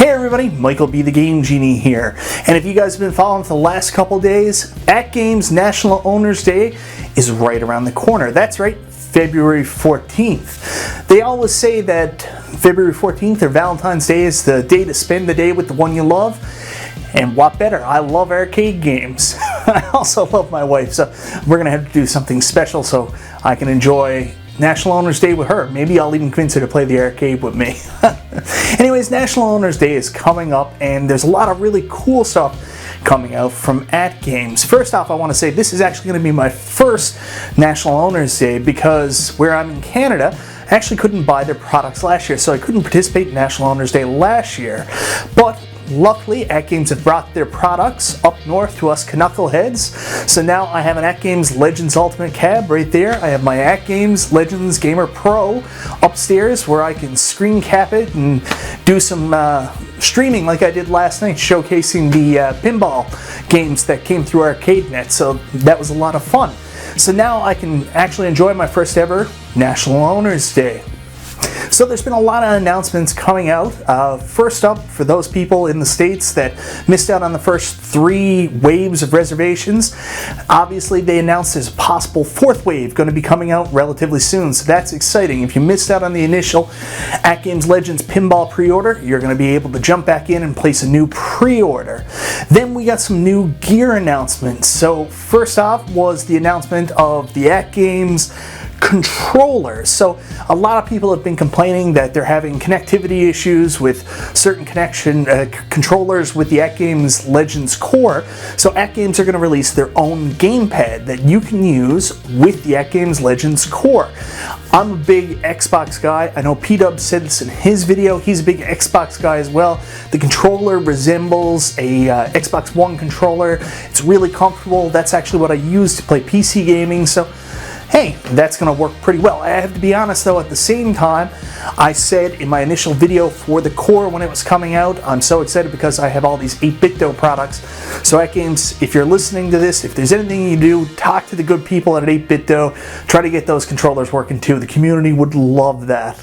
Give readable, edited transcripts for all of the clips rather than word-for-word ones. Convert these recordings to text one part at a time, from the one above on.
Hey everybody, MichaelBtheGameGenie here. And if you guys have been following for the last couple days, AtGames National Owners Day is right around the corner. That's right, February 14th. They always say that February 14th or Valentine's Day is the day to spend the day with the one you love. And what better? I love arcade games. I also love my wife, so we're going to have to do something special so I can enjoy National Owners Day with her. Maybe I'll even convince her to play the arcade with me. Anyways, National Owners Day is coming up, and there's a lot of really cool stuff coming out from AtGames. First off, I want to say this is actually going to be my first National Owners Day because where I'm in Canada, I actually couldn't buy their products last year, so I couldn't participate in National Owners Day last year. But luckily, AtGames have brought their products up north to us knuckleheads. So now I have an AtGames Legends Ultimate cab right there. I have my AtGames Legends Gamer Pro upstairs where I can screen cap it and do some streaming like I did last night, showcasing the pinball games that came through ArcadeNet. So that was a lot of fun. So now I can actually enjoy my first ever National Owners Day. So there's been a lot of announcements coming out. First up, for those people in the States that missed out on the first 3 waves of reservations, obviously they announced there's a possible 4th wave going to be coming out relatively soon, so that's exciting. If you missed out on the initial AtGames Legends Pinball pre-order, you're going to be able to jump back in and place a new pre-order. Then we got some new gear announcements. So first off was the announcement of the AtGames Controllers. So a lot of people have been complaining that they're having connectivity issues with certain controllers with the AtGames Legends Core. So AtGames are going to release their own gamepad that you can use with the AtGames Legends Core. I'm a big Xbox guy. I know P-Dub said this in his video. He's a big Xbox guy as well. The controller resembles a Xbox One controller. It's really comfortable. That's actually what I use to play PC gaming. So hey, that's going to work pretty well. I have to be honest though, at the same time, I said in my initial video for the Core when it was coming out, I'm so excited because I have all these 8BitDo products. So AtGames, if you're listening to this, if there's anything you do, talk to the good people at 8BitDo. Try to get those controllers working too. The community would love that.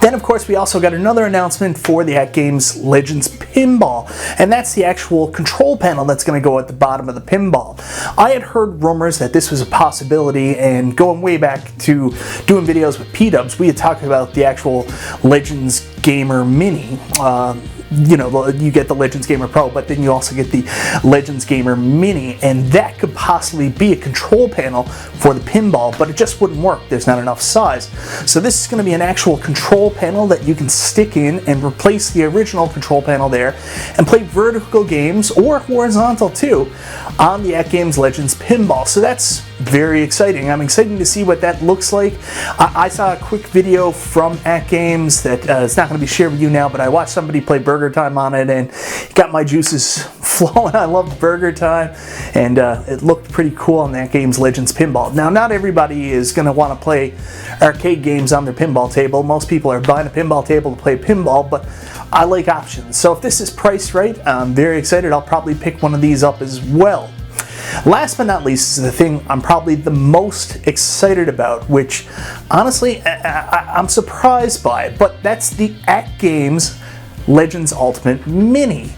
Then, of course, we also got another announcement for the AtGames Legends Pinball, and that's the actual control panel that's going to go at the bottom of the pinball. I had heard rumors that this was a possibility, and going way back to doing videos with P-Dubs, we had talked about the actual Legends Gamer Mini. You know, you get the Legends Gamer Pro, but then you also get the Legends Gamer Mini, and that could possibly be a control panel for the pinball, but it just wouldn't work. There's not enough size. So this is going to be an actual control panel that you can stick in and replace the original control panel there and play vertical games, or horizontal too, on the AtGames Legends Pinball. So that's very exciting. I'm excited to see what that looks like. I saw a quick video from AtGames that it's not going to be shared with you now, but I watched somebody play Burger Time on it and it got my juices flowing. I loved Burger Time, and it looked pretty cool on the AtGames Legends Pinball. Now, not everybody is going to want to play arcade games on their pinball table. Most people are buying a pinball table to play pinball, but I like options. So if this is priced right, I'm very excited. I'll probably pick one of these up as well. Last but not least is the thing I'm probably the most excited about, which honestly I'm surprised by, but that's the AtGames Legends Ultimate Mini.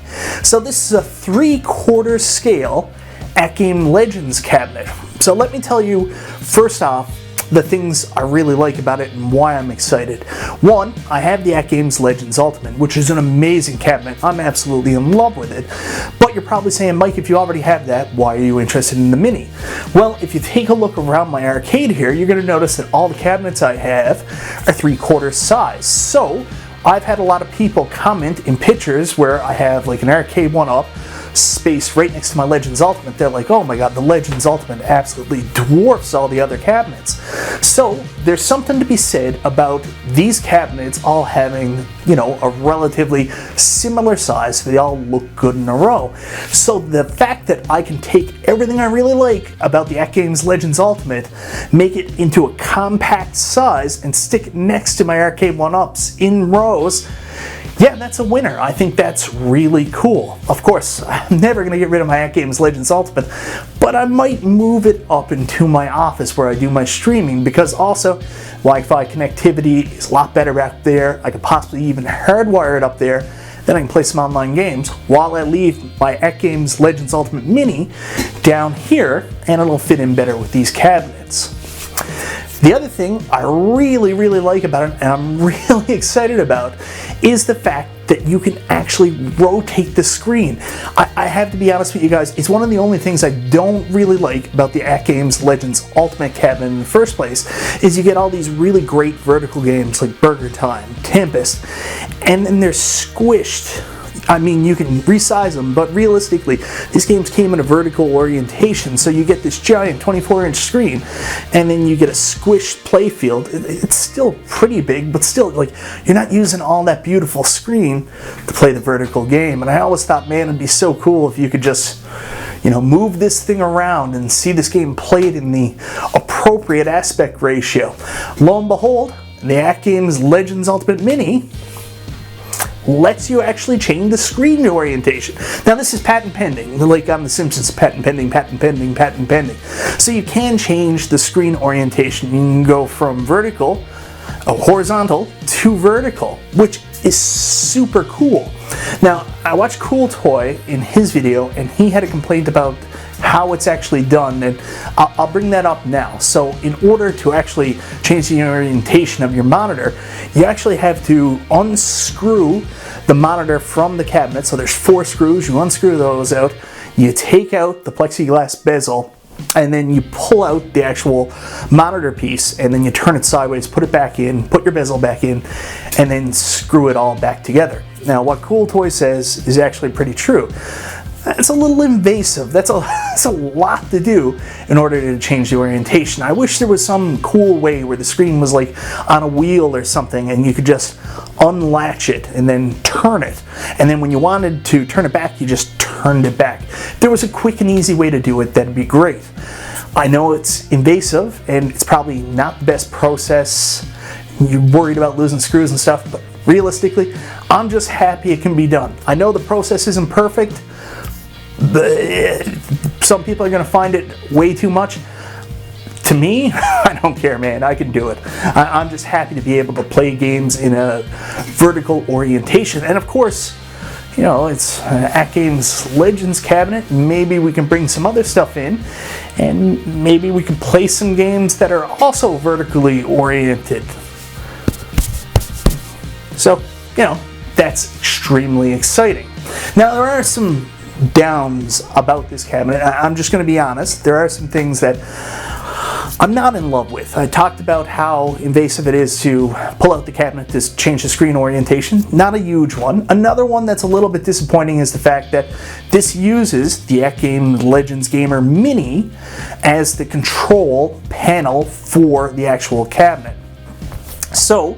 So this is a 3/4 scale AtGames Legends cabinet. So let me tell you first off the things I really like about it and why I'm excited. One, I have the AtGames Legends Ultimate, which is an amazing cabinet. I'm absolutely in love with it. But you're probably saying, Mike, if you already have that, why are you interested in the Mini? Well, if you take a look around my arcade here, you're going to notice that all the cabinets I have are 3/4 size. So I've had a lot of people comment in pictures where I have like an arcade 1-up space right next to my Legends Ultimate. They're like, oh my god, the Legends Ultimate absolutely dwarfs all the other cabinets. So there's something to be said about these cabinets all having, you know, a relatively similar size, so they all look good in a row. So the fact that I can take everything I really like about the AtGames Legends Ultimate, make it into a compact size, and stick it next to my arcade 1-ups in rows, yeah, that's a winner. I think that's really cool. Of course, I'm never going to get rid of my AtGames Legends Ultimate, but I might move it up into my office where I do my streaming, because also Wi-Fi connectivity is a lot better back there. I could possibly even hardwire it up there. Then I can play some online games while I leave my AtGames Legends Ultimate Mini down here, and it'll fit in better with these cabinets. The other thing I really like about it, and I'm really excited about, is the fact that you can actually rotate the screen. I have to be honest with you guys, it's one of the only things I don't really like about the AtGames Legends Ultimate cabinet in the first place, is you get all these really great vertical games like Burger Time, Tempest, and then they're squished. I mean, you can resize them, but realistically, these games came in a vertical orientation, so you get this giant 24-inch screen, and then you get a squished playfield. It's still pretty big, but still, like, you're not using all that beautiful screen to play the vertical game. And I always thought, man, it'd be so cool if you could just, you know, move this thing around and see this game played in the appropriate aspect ratio. Lo and behold, the AtGames Legends Ultimate Mini lets you actually change the screen orientation. Now this is patent pending, like on The Simpsons, patent pending, patent pending, patent pending. So you can change the screen orientation. You can go from vertical, horizontal to vertical, which is super cool. Now I watched Cool Toy in his video, and he had a complaint about how it's actually done, and I'll bring that up now. So in order to actually change the orientation of your monitor, you actually have to unscrew the monitor from the cabinet. So there's 4 screws, you unscrew those out, you take out the plexiglass bezel, and then you pull out the actual monitor piece, and then you turn it sideways, put it back in, put your bezel back in, and then screw it all back together. Now what Cool Toy says is actually pretty true. It's a little invasive. That's a lot to do in order to change the orientation. I wish there was some cool way where the screen was like on a wheel or something, and you could just unlatch it and then turn it. And then when you wanted to turn it back, you just turned it back. If there was a quick and easy way to do it, that'd be great. I know it's invasive, and it's probably not the best process. You're worried about losing screws and stuff, but realistically, I'm just happy it can be done. I know the process isn't perfect. Some people are going to find it way too much. To me, I don't care, man. I can do it. I'm just happy to be able to play games in a vertical orientation. And of course, you know, it's AtGames Legends cabinet. Maybe we can bring some other stuff in, and maybe we can play some games that are also vertically oriented. So, you know, that's extremely exciting. Now, there are some downs about this cabinet. I'm just going to be honest. There are some things that I'm not in love with. I talked about how invasive it is to pull out the cabinet to change the screen orientation. Not a huge one. Another one that's a little bit disappointing is the fact that this uses the AtGames Legends Gamer Mini as the control panel for the actual cabinet. So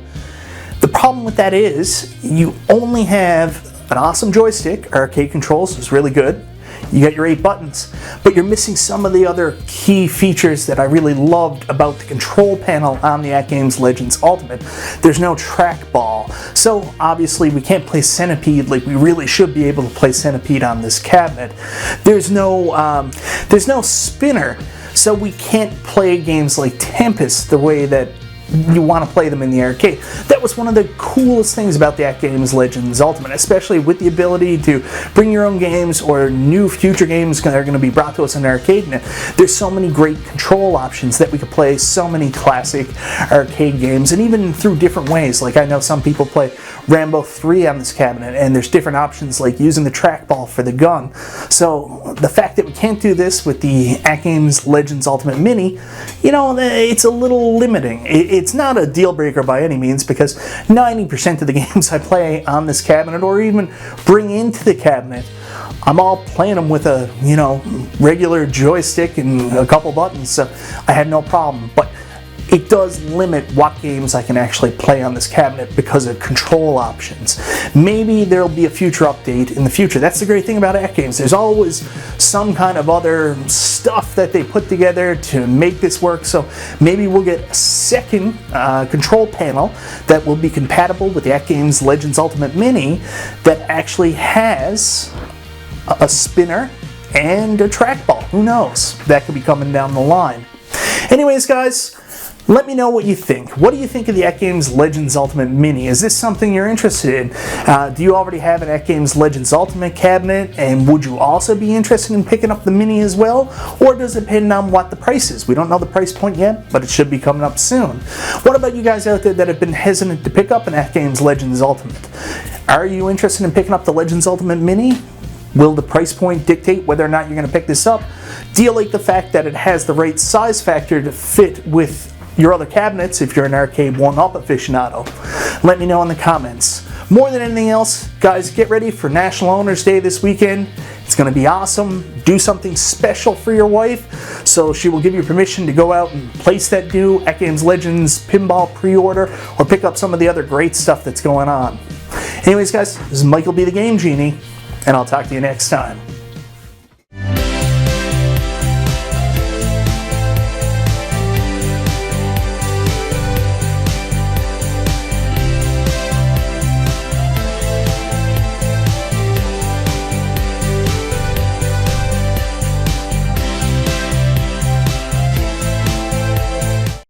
the problem with that is you only have an awesome joystick. Arcade controls is really good. You got your 8 buttons, but you're missing some of the other key features that I really loved about the control panel on the AtGames Legends Ultimate. There's no trackball, so obviously we can't play Centipede like we really should be able to play Centipede on this cabinet. There's no spinner, so we can't play games like Tempest the way that you want to play them in the arcade. That was one of the coolest things about the AtGames Legends Ultimate, especially with the ability to bring your own games or new future games that are going to be brought to us in the arcade. And there's so many great control options that we could play so many classic arcade games, and even through different ways. Like I know some people play Rambo 3 on this cabinet, and there's different options like using the trackball for the gun. So the fact that we can't do this with the AtGames Legends Ultimate Mini, you know, it's a little limiting. It's not a deal breaker by any means, because 90% of the games I play on this cabinet or even bring into the cabinet, I'm all playing them with a, you know, regular joystick and a couple buttons, so I had no problem. But it does limit what games I can actually play on this cabinet because of control options. Maybe there'll be a future update in the future. That's the great thing about AtGames. There's always some kind of other stuff that they put together to make this work, so maybe we'll get a second control panel that will be compatible with the AtGames Legends Ultimate Mini that actually has a spinner and a trackball. Who knows? That could be coming down the line. Anyways, guys, let me know what you think. What do you think of the AtGames Legends Ultimate Mini? Is this something you're interested in? Do you already have an AtGames Legends Ultimate cabinet, and would you also be interested in picking up the Mini as well? Or does it depend on what the price is? We don't know the price point yet, but it should be coming up soon. What about you guys out there that have been hesitant to pick up an AtGames Legends Ultimate? Are you interested in picking up the Legends Ultimate Mini? Will the price point dictate whether or not you're going to pick this up? Do you like the fact that it has the right size factor to fit with your other cabinets if you're an arcade one-up aficionado? Let me know in the comments. More than anything else, guys, get ready for National Owners Day this weekend. It's going to be awesome. Do something special for your wife so she will give you permission to go out and place that new AtGames Legends Pinball pre-order or pick up some of the other great stuff that's going on. Anyways, guys, this is Michael B. the Game Genie, and I'll talk to you next time.